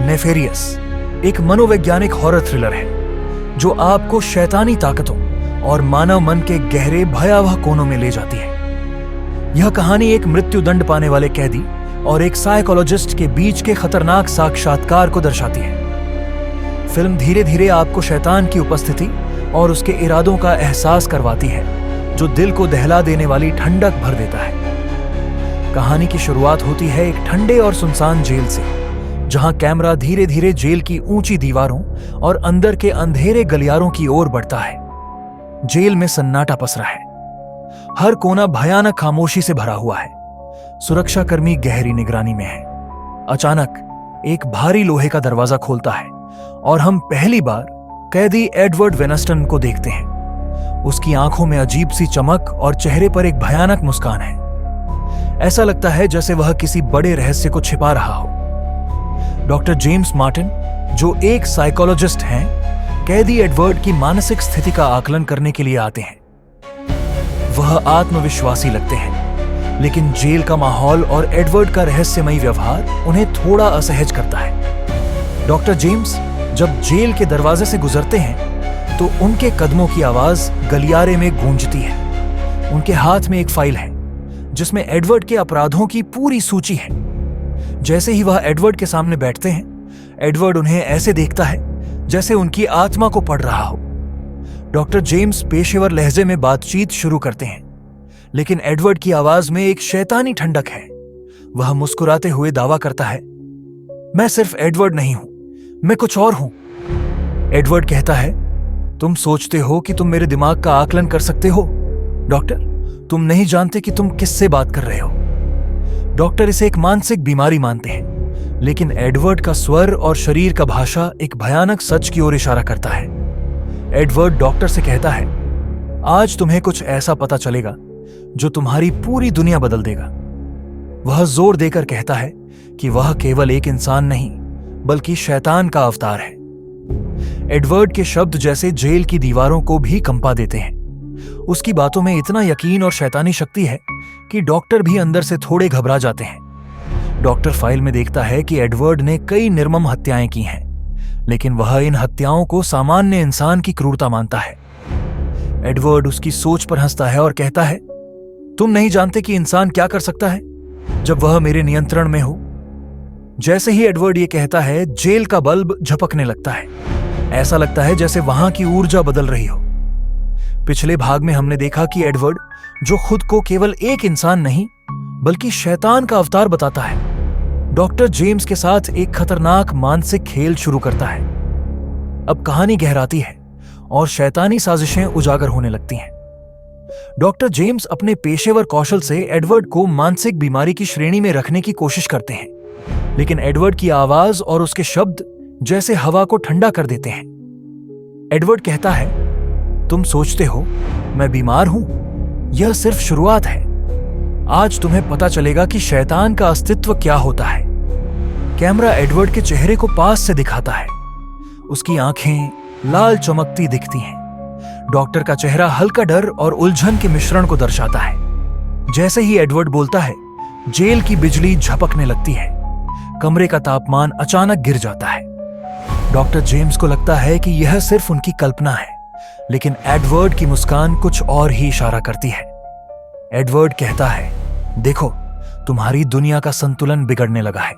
Nefarious एक मनोवैज्ञानिक horror thriller है जो आपको शैतानी ताकतों और मानव मन के गहरे भयावह कोनों में ले जाती है। यह कहानी एक मृत्युदंड पाने वाले कैदी और एक साइकोलॉजिस्ट के बीच के खतरनाक साक्षात्कार को दर्शाती है। फिल्म धीरे धीरे आपको शैतान की उपस्थिति और उसके इरादों का एहसास करवाती है, जो दिल को दहला देने वाली ठंडक भर देता है। कहानी की शुरुआत होती है एक ठंडे और सुनसान जेल से, जहां कैमरा धीरे धीरे जेल की ऊंची दीवारों और अंदर के अंधेरे गलियारों की ओर बढ़ता है। जेल में सन्नाटा पसरा है, हर कोना भयानक खामोशी से भरा हुआ है। सुरक्षाकर्मी गहरी निगरानी में है। अचानक एक भारी लोहे का दरवाजा खोलता है और हम पहली बार कैदी एडवर्ड वेनस्टन को देखते हैं। उसकी आंखों में अजीब सी चमक और चेहरे पर एक भयानक मुस्कान है। ऐसा लगता है जैसे वह किसी बड़े रहस्य को छिपा रहा हो। डॉक्टर जेम्स मार्टिन, जो एक साइकोलॉजिस्ट हैं, कैदी एडवर्ड की मानसिक स्थिति का आकलन करने के लिए आते हैं। वह आत्मविश्वासी लगते हैं, लेकिन जेल का माहौल और एडवर्ड का रहस्यमयी व्यवहार उन्हें थोड़ा असहज करता है। डॉक्टर जेम्स जब जेल के दरवाजे से गुजरते हैं तो उनके कदमों की आवाज गलियारे में गूंजती है। उनके हाथ में एक फाइल है जिसमें एडवर्ड के अपराधों की पूरी सूची है। जैसे ही वह एडवर्ड के सामने बैठते हैं, एडवर्ड उन्हें ऐसे देखता है जैसे उनकी आत्मा को पढ़ रहा हो। डॉक्टर जेम्स पेशेवर लहजे में बातचीत शुरू करते हैं, लेकिन एडवर्ड की आवाज में एक शैतानी ठंडक है। वह मुस्कुराते हुए दावा करता है, मैं सिर्फ एडवर्ड नहीं हूं, मैं कुछ और हूं। एडवर्ड कहता है, तुम सोचते हो कि तुम मेरे दिमाग का आकलन कर सकते हो? डॉक्टर, तुम नहीं जानते कि तुम किससे बात कर रहे हो। डॉक्टर इसे एक मानसिक बीमारी मानते हैं, लेकिन एडवर्ड का स्वर और शरीर का भाषा एक भयानक सच की ओर इशारा करता है। एडवर्ड डॉक्टर से कहता है, आज तुम्हें कुछ ऐसा पता चलेगा जो तुम्हारी पूरी दुनिया बदल देगा। वह जोर देकर कहता है कि वह केवल एक इंसान नहीं, बल्कि शैतान का अवतार है। एडवर्ड के शब्द जैसे जेल की दीवारों को भी कंपा देते हैं। उसकी बातों में इतना यकीन और शैतानी शक्ति है कि डॉक्टर भी अंदर से थोड़े घबरा जाते हैं। डॉक्टर फाइल में देखता है कि एडवर्ड ने कई निर्मम हत्याएं की हैं, लेकिन वह इन हत्याओं को सामान्य इंसान की क्रूरता मानता है। एडवर्ड उसकी सोच पर हंसता है और कहता है, तुम नहीं जानते कि इंसान क्या कर सकता है जब वह मेरे नियंत्रण में हो। जैसे ही एडवर्ड ये कहता है, जेल का बल्ब झपकने लगता है। ऐसा लगता है जैसे वहां की ऊर्जा बदल रही हो। पिछले भाग में हमने देखा कि एडवर्ड, जो खुद को केवल एक इंसान नहीं बल्कि शैतान का अवतार बताता है, डॉक्टर जेम्स के साथ एक खतरनाक मानसिक खेल शुरू करता है। अब कहानी गहराती है और शैतानी साजिशें उजागर होने लगती हैं। डॉक्टर जेम्स अपने पेशेवर कौशल से एडवर्ड को मानसिक बीमारी की श्रेणी में रखने की कोशिश करते हैं, लेकिन एडवर्ड की आवाज और उसके शब्द जैसे हवा को ठंडा कर देते हैं। एडवर्ड कहता है, तुम सोचते हो मैं बीमार हूं? यह सिर्फ शुरुआत है। आज तुम्हें पता चलेगा कि शैतान का अस्तित्व क्या होता है। कैमरा एडवर्ड के चेहरे को पास से दिखाता है। उसकी आंखें लाल चमकती दिखती हैं। डॉक्टर का चेहरा हल्का डर और उलझन के मिश्रण को दर्शाता है। जैसे ही एडवर्ड बोलता है, जेल की बिजली झपकने लगती है। कमरे का तापमान अचानक गिर जाता है। डॉक्टर जेम्स को लगता है कि यह सिर्फ उनकी कल्पना है, लेकिन एडवर्ड की मुस्कान कुछ और ही इशारा करती है। एडवर्ड कहता है, देखो, तुम्हारी दुनिया का संतुलन बिगड़ने लगा है।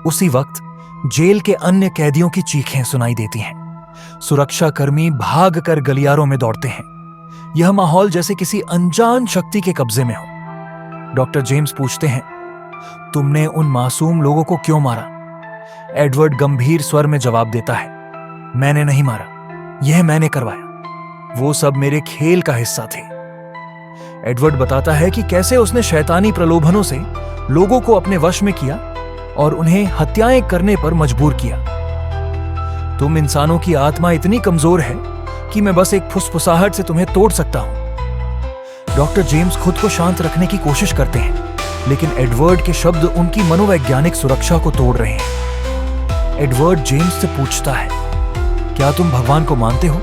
उसी वक्त जेल के अन्य कैदियों की चीखें सुनाई देती हैं। सुरक्षाकर्मी भागकर गलियारों में दौड़ते हैं। यह माहौल जैसे किसी अनजान शक्ति के कब्जे में हो। डॉक्टर जेम्स पूछते हैं, तुमने उन मासूम लोगों को क्यों मारा? एडवर्ड गंभीर स्वर में जवाब देता है, मैंने नहीं मारा, यह मैंने करवाया। वो सब मेरे खेल का हिस्सा थे। एडवर्ड बताता है कि कैसे उसने शैतानी प्रलोभनों से लोगों को अपने वश में किया और उन्हें हत्याएं करने पर मजबूर किया। तुम इंसानों की आत्मा इतनी कमजोर है कि मैं बस एक फुसफुसाहट से तुम्हें तोड़ सकता हूं। डॉक्टर जेम्स खुद को शांत रखने की कोशिश करते हैं, लेकिन एडवर्ड के शब्द उनकी मनोवैज्ञानिक सुरक्षा को तोड़ रहे हैं। एडवर्ड जेम्स से पूछता है, क्या तुम भगवान को मानते हो?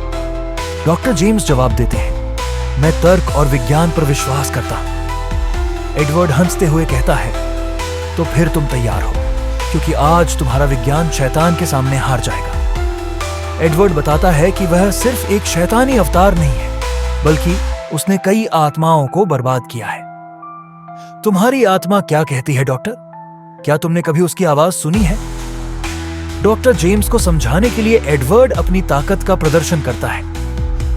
डॉक्टर जेम्स जवाब देते हैं, मैं तर्क और विज्ञान पर विश्वास करता हूं। एडवर्ड हंसते हुए कहता है, तो फिर तुम तैयार हो, क्योंकि आज तुम्हारा विज्ञान शैतान के सामने हार जाएगा। एडवर्ड बताता है कि वह सिर्फ एक शैतानी अवतार नहीं है, बल्कि उसने कई आत्माओं को बर्बाद किया है। तुम्हारी आत्मा क्या कहती है डॉक्टर? क्या तुमने कभी उसकी आवाज सुनी है? डॉक्टर जेम्स को समझाने के लिए एडवर्ड अपनी ताकत का प्रदर्शन करता है।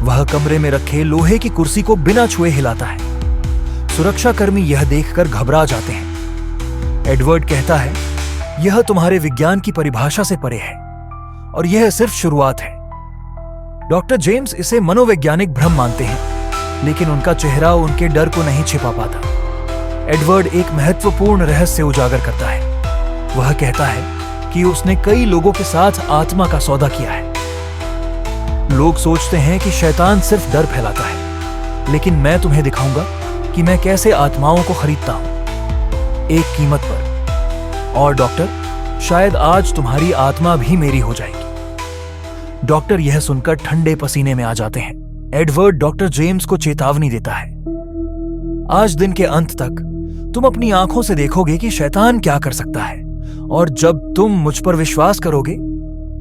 वह कमरे में रखे लोहे की कुर्सी को बिना छुए हिलाता है। सुरक्षाकर्मी यह देखकर घबरा जाते हैं। एडवर्ड कहता है, यह तुम्हारे विज्ञान की परिभाषा से परे है और यह सिर्फ शुरुआत है। डॉक्टर जेम्स इसे मनोवैज्ञानिक भ्रम मानते हैं, लेकिन उनका चेहरा उनके डर को नहीं छिपा पाता। एडवर्ड एक महत्वपूर्ण रहस्य उजागर करता है। वह कहता है कि उसने कई लोगों के साथ आत्मा का सौदा किया है। लोग सोचते हैं कि शैतान सिर्फ डर फैलाता है, लेकिन मैं तुम्हें दिखाऊंगा कि मैं कैसे आत्माओं को खरीदता हूं, एक कीमत पर। और डॉक्टर, शायद आज तुम्हारी आत्मा भी मेरी हो जाएगी। डॉक्टर यह सुनकर ठंडे पसीने में आ जाते हैं। एडवर्ड डॉक्टर जेम्स को चेतावनी देता है, आज दिन के अंत तक तुम अपनी आंखों से देखोगे कि शैतान क्या कर सकता है, और जब तुम मुझ पर विश्वास करोगे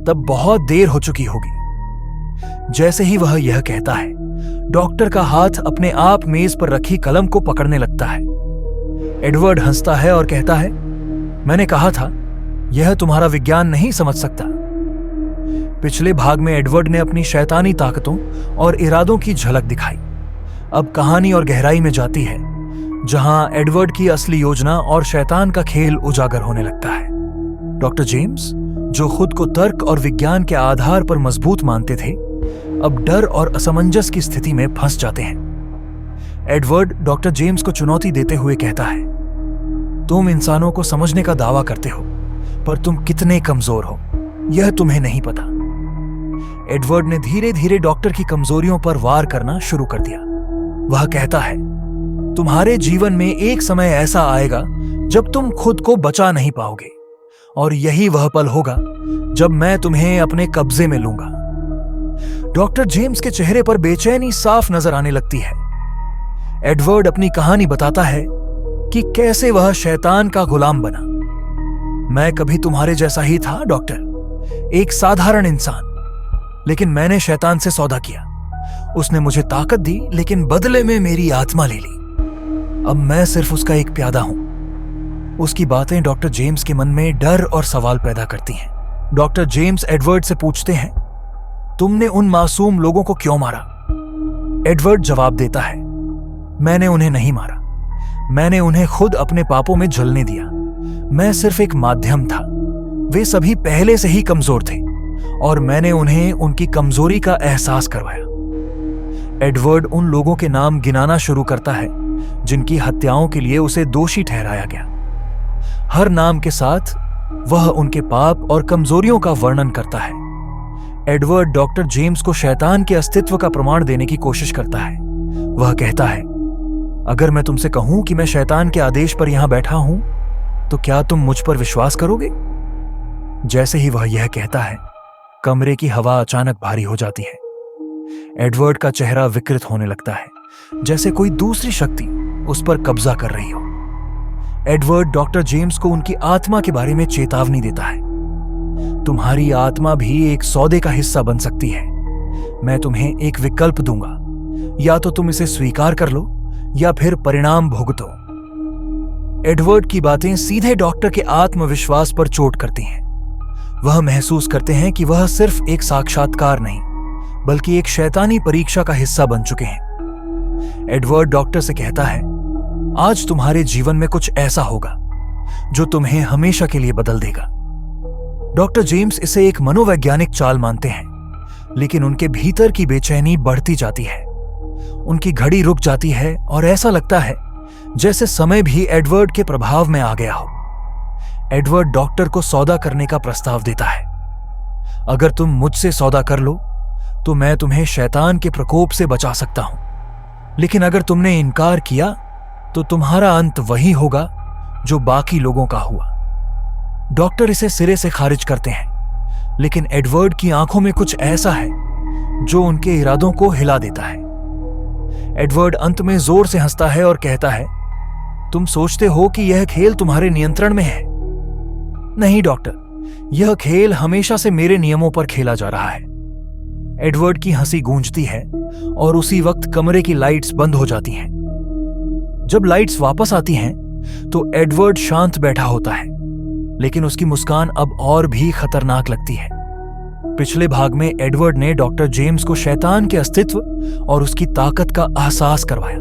तब बहुत देर हो चुकी होगी। जैसे ही वह यह कहता है, डॉक्टर का हाथ अपने आप मेज पर रखी कलम को पकड़ने लगता है। एडवर्ड हंसता है और कहता है, मैंने कहा था यह तुम्हारा विज्ञान नहीं समझ सकता। पिछले भाग में एडवर्ड ने अपनी शैतानी ताकतों और इरादों की झलक दिखाई। अब कहानी और गहराई में जाती है, जहां एडवर्ड की असली योजना और शैतान का खेल उजागर होने लगता है। डॉक्टर जेम्स, जो खुद को तर्क और विज्ञान के आधार पर मजबूत मानते थे, अब डर और असमंजस की स्थिति में फंस जाते हैं। एडवर्ड डॉक्टर जेम्स को चुनौती देते हुए कहता है, तुम इंसानों को समझने का दावा करते हो, पर तुम कितने कमजोर हो यह तुम्हें नहीं पता। एडवर्ड ने धीरे धीरे डॉक्टर की कमजोरियों पर वार करना शुरू कर दिया। वह कहता है, तुम्हारे जीवन में एक समय ऐसा आएगा जब तुम खुद को बचा नहीं पाओगे, और यही वह पल होगा जब मैं तुम्हें अपने कब्जे में लूंगा। डॉक्टर जेम्स के चेहरे पर बेचैनी साफ नजर आने लगती है। एडवर्ड अपनी कहानी बताता है कि कैसे वह शैतान का गुलाम बना। मैं कभी तुम्हारे जैसा ही था डॉक्टर, एक साधारण इंसान, लेकिन मैंने शैतान से सौदा किया। उसने मुझे ताकत दी, लेकिन बदले में मेरी आत्मा ले ली। अब मैं सिर्फ उसका एक प्यादा हूं। उसकी बातें डॉक्टर जेम्स के मन में डर और सवाल पैदा करती हैं। डॉक्टर जेम्स एडवर्ड से पूछते हैं, तुमने उन मासूम लोगों को क्यों मारा? एडवर्ड जवाब देता है, मैंने उन्हें नहीं मारा, मैंने उन्हें खुद अपने पापों में जलने दिया। मैं सिर्फ एक माध्यम था। वे सभी पहले से ही कमजोर थे और मैंने उन्हें उनकी कमजोरी का एहसास करवाया। एडवर्ड उन लोगों के नाम गिनाना शुरू करता है जिनकी हत्याओं के लिए उसे दोषी ठहराया गया। हर नाम के साथ वह उनके पाप और कमजोरियों का वर्णन करता है। एडवर्ड डॉक्टर जेम्स को शैतान के अस्तित्व का प्रमाण देने की कोशिश करता है। वह कहता है, अगर मैं तुमसे कहूं कि मैं शैतान के आदेश पर यहां बैठा हूं, तो क्या तुम मुझ पर विश्वास करोगे? जैसे ही वह यह कहता है, कमरे की हवा अचानक भारी हो जाती है। एडवर्ड का चेहरा विकृत होने लगता है, जैसे कोई दूसरी शक्ति उस पर कब्जा कर रही हो। एडवर्ड डॉक्टर जेम्स को उनकी आत्मा के बारे में चेतावनी देता है, तुम्हारी आत्मा भी एक सौदे का हिस्सा बन सकती है। मैं तुम्हें एक विकल्प दूंगा, या तो तुम इसे स्वीकार कर लो या फिर परिणाम भुगतो। एडवर्ड की बातें सीधे डॉक्टर के आत्मविश्वास पर चोट करती हैं। वह महसूस करते हैं कि वह सिर्फ एक साक्षात्कार नहीं, बल्कि एक शैतानी परीक्षा का हिस्सा बन चुके हैं। एडवर्ड डॉक्टर से कहता है, आज तुम्हारे जीवन में कुछ ऐसा होगा जो तुम्हें हमेशा के लिए बदल देगा। डॉक्टर जेम्स इसे एक मनोवैज्ञानिक चाल मानते हैं, लेकिन उनके भीतर की बेचैनी बढ़ती जाती है। उनकी घड़ी रुक जाती है और ऐसा लगता है जैसे समय भी एडवर्ड के प्रभाव में आ गया हो। एडवर्ड डॉक्टर को सौदा करने का प्रस्ताव देता है। अगर तुम मुझसे सौदा कर लो तो मैं तुम्हें शैतान के प्रकोप से बचा सकता हूं, लेकिन अगर तुमने इनकार किया तो तुम्हारा अंत वही होगा जो बाकी लोगों का हुआ। डॉक्टर इसे सिरे से खारिज करते हैं, लेकिन एडवर्ड की आंखों में कुछ ऐसा है जो उनके इरादों को हिला देता है। एडवर्ड अंत में जोर से हंसता है और कहता है, तुम सोचते हो कि यह खेल तुम्हारे नियंत्रण में है। नहीं डॉक्टर, यह खेल हमेशा से मेरे नियमों पर खेला जा रहा है। एडवर्ड की हंसी गूंजती है और उसी वक्त कमरे की लाइट्स बंद हो जाती हैं। जब लाइट्स वापस आती हैं तो एडवर्ड शांत बैठा होता है, लेकिन उसकी मुस्कान अब और भी खतरनाक लगती है। पिछले भाग में एडवर्ड ने डॉक्टर जेम्स को शैतान के अस्तित्व और उसकी ताकत का एहसास करवाया।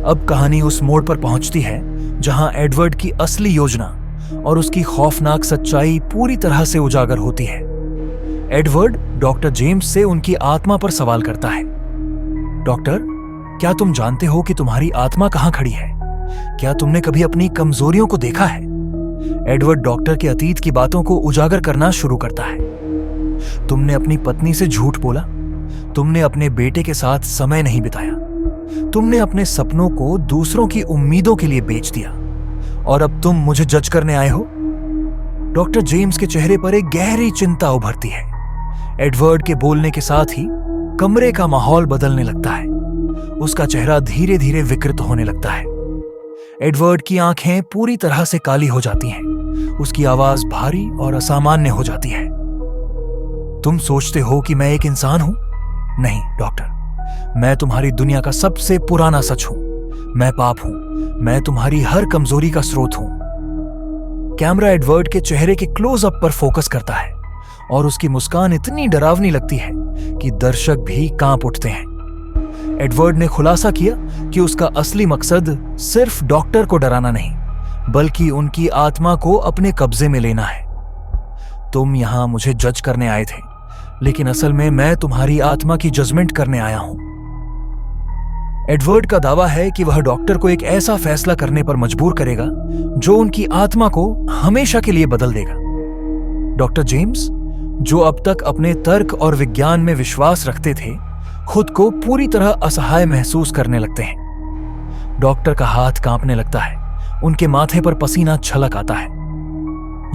अब कहानी उस मोड़ पर पहुंचती है जहां एडवर्ड की असली योजना और उसकी खौफनाक सच्चाई पूरी तरह से उजागर होती है। एडवर्ड डॉक्टर जेम्स से उनकी आत्मा पर सवाल करता है। डॉक्टर, क्या तुम जानते हो कि तुम्हारी आत्मा कहां खड़ी है? क्या तुमने कभी अपनी कमजोरियों को देखा है? एडवर्ड डॉक्टर के अतीत की बातों को उजागर करना शुरू करता है। तुमने अपनी पत्नी से झूठ बोला, तुमने अपने बेटे के साथ समय नहीं बिताया, तुमने अपने सपनों को दूसरों की उम्मीदों के लिए बेच दिया, और अब तुम मुझे जज करने आए हो। डॉक्टर जेम्स के चेहरे पर एक गहरी चिंता उभरती है। एडवर्ड के बोलने के साथ ही कमरे का माहौल बदलने लगता है। उसका चेहरा धीरे धीरे विकृत होने लगता है। एडवर्ड की आंखें पूरी तरह से काली हो जाती हैं। उसकी आवाज भारी और असामान्य हो जाती है। तुम सोचते हो कि मैं एक इंसान हूं? नहीं डॉक्टर, मैं तुम्हारी दुनिया का सबसे पुराना सच हूं। मैं पाप हूं। मैं तुम्हारी हर कमजोरी का स्रोत हूं। कैमरा एडवर्ड के चेहरे के क्लोजअप पर फोकस करता है और उसकी मुस्कान इतनी डरावनी लगती है कि दर्शक भी कांप उठते हैं। एडवर्ड ने खुलासा किया कि उसका असली मकसद सिर्फ डॉक्टर को डराना नहीं, बल्कि उनकी आत्मा को अपने कब्जे में लेना है। तुम यहां मुझे जज करने आए थे, लेकिन असल में मैं तुम्हारी आत्मा की जजमेंट करने आया हूं। एडवर्ड का दावा है कि वह डॉक्टर को एक ऐसा फैसला करने पर मजबूर करेगा जो उनकी आत्मा को हमेशा के लिए बदल देगा। डॉक्टर जेम्स, जो अब तक अपने तर्क और विज्ञान में विश्वास रखते थे, खुद को पूरी तरह असहाय महसूस करने लगते हैं। डॉक्टर का हाथ कांपने लगता है। उनके माथे पर पसीना छलक आता है।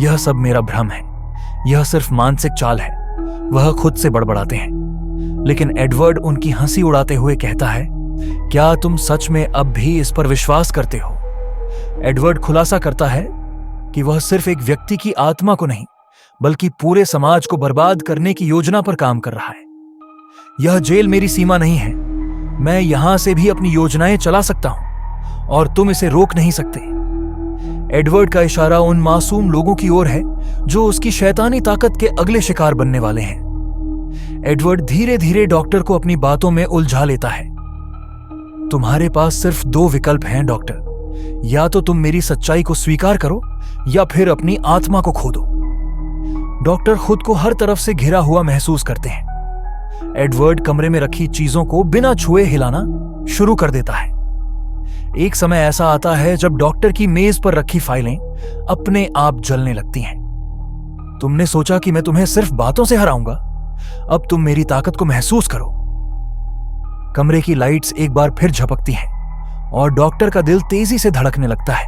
यह सब मेरा भ्रम है, यह सिर्फ मानसिक चाल है, वह खुद से बड़बड़ाते हैं। लेकिन एडवर्ड उनकी हंसी उड़ाते हुए कहता है, क्या तुम सच में अब भी इस पर विश्वास करते हो? एडवर्ड खुलासा करता है कि वह सिर्फ एक व्यक्ति की आत्मा को नहीं, बल्कि पूरे समाज को बर्बाद करने की योजना पर काम कर रहा है। यह जेल मेरी सीमा नहीं है। मैं यहां से भी अपनी योजनाएं चला सकता हूं और तुम इसे रोक नहीं सकते। एडवर्ड का इशारा उन मासूम लोगों की ओर है जो उसकी शैतानी ताकत के अगले शिकार बनने वाले हैं। एडवर्ड धीरे धीरे डॉक्टर को अपनी बातों में उलझा लेता है। तुम्हारे पास सिर्फ दो विकल्प हैं डॉक्टर, या तो तुम मेरी सच्चाई को स्वीकार करो या फिर अपनी आत्मा को खो दो। डॉक्टर खुद को हर तरफ से घिरा हुआ महसूस करते हैं। एडवर्ड कमरे में रखी चीजों को बिना छुए हिलाना शुरू कर देता है। एक समय ऐसा आता है जब डॉक्टर की मेज पर रखी फाइलें अपने आप जलने लगती हैं। तुमने सोचा कि मैं तुम्हें सिर्फ बातों से हराऊंगा, अब तुम मेरी ताकत को महसूस करो। कमरे की लाइट्स एक बार फिर झपकती हैं और डॉक्टर का दिल तेजी से धड़कने लगता है।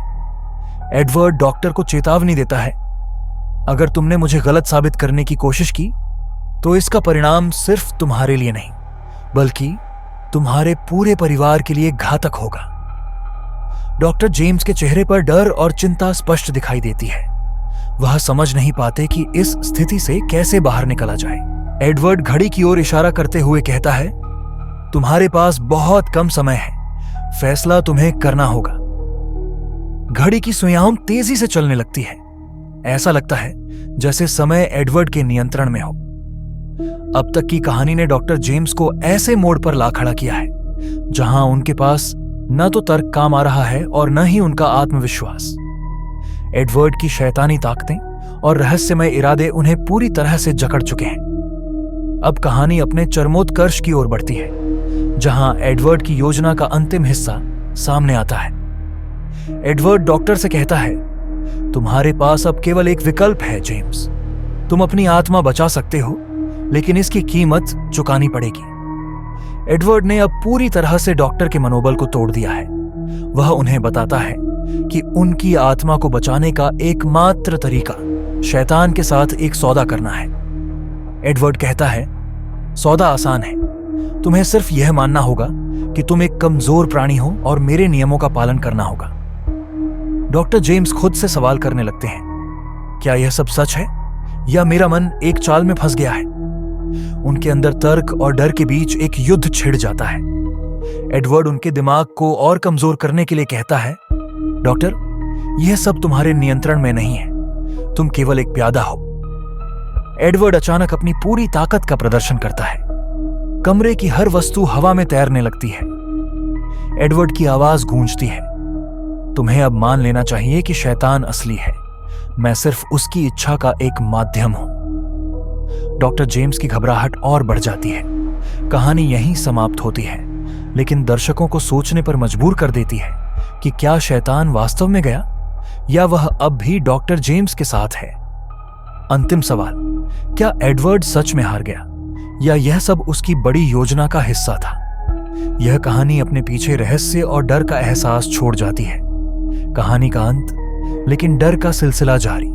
एडवर्ड डॉक्टर को चेतावनी देता है, अगर तुमने मुझे गलत साबित करने की कोशिश की तो इसका परिणाम सिर्फ तुम्हारे लिए नहीं, बल्कि तुम्हारे पूरे परिवार के लिए घातक होगा। डॉक्टर जेम्स के चेहरे पर डर और चिंता स्पष्ट दिखाई देती है। वह समझ नहीं पाते कि इस स्थिति से कैसे बाहर निकला जाए। एडवर्ड घड़ी की ओर इशारा करते हुए कहता है, तुम्हारे पास बहुत कम समय है, फैसला तुम्हें करना होगा। घड़ी की सुइयां तेजी से चलने लगती है। ऐसा लगता है जैसे समय एडवर्ड के नियंत्रण में हो। अब तक की कहानी ने डॉक्टर जेम्स को ऐसे मोड़ पर ला खड़ा किया है जहां उनके पास न तो तर्क काम आ रहा है और न ही उनका आत्मविश्वास। एडवर्ड की शैतानी ताकतें और रहस्यमय इरादे उन्हें पूरी तरह से जकड़ चुके हैं। अब कहानी अपने चरमोत्कर्ष की ओर बढ़ती है, जहां एडवर्ड की योजना का अंतिम हिस्सा सामने आता है। एडवर्ड डॉक्टर से कहता है, तुम्हारे पास अब केवल एक विकल्प है जेम्स। तुम अपनी आत्मा बचा सकते हो, लेकिन इसकी कीमत चुकानी पड़ेगी। एडवर्ड ने अब पूरी तरह से डॉक्टर के मनोबल को तोड़ दिया है। वह उन्हें बताता है कि उनकी आत्मा को बचाने का एकमात्र तरीका शैतान के साथ एक सौदा करना है। एडवर्ड कहता है, सौदा आसान है, तुम्हें सिर्फ यह मानना होगा कि तुम एक कमजोर प्राणी हो और मेरे नियमों का पालन करना होगा। डॉक्टर जेम्स खुद से सवाल करने लगते हैं, क्या यह सब सच है या मेरा मन एक चाल में फंस गया है? उनके अंदर तर्क और डर के बीच एक युद्ध छिड़ जाता है। एडवर्ड उनके दिमाग को और कमजोर करने के लिए कहता है, डॉक्टर, यह सब तुम्हारे नियंत्रण में नहीं है, तुम केवल एक प्यादा हो। एडवर्ड अचानक अपनी पूरी ताकत का प्रदर्शन करता है। कमरे की हर वस्तु हवा में तैरने लगती है। एडवर्ड की आवाज गूंजती है, तुम्हें अब मान लेना चाहिए कि शैतान असली है, मैं सिर्फ उसकी इच्छा का एक माध्यम हूं। डॉक्टर जेम्स की घबराहट और बढ़ जाती है। कहानी यहीं समाप्त होती है, लेकिन दर्शकों को सोचने पर मजबूर कर देती है कि क्या शैतान वास्तव में गया या वह अब भी डॉक्टर जेम्स के साथ है। अंतिम सवाल, क्या एडवर्ड सच में हार गया या यह सब उसकी बड़ी योजना का हिस्सा था? यह कहानी अपने पीछे रहस्य और डर का एहसास छोड़ जाती है। कहानी का अंत, लेकिन डर का सिलसिला जारी।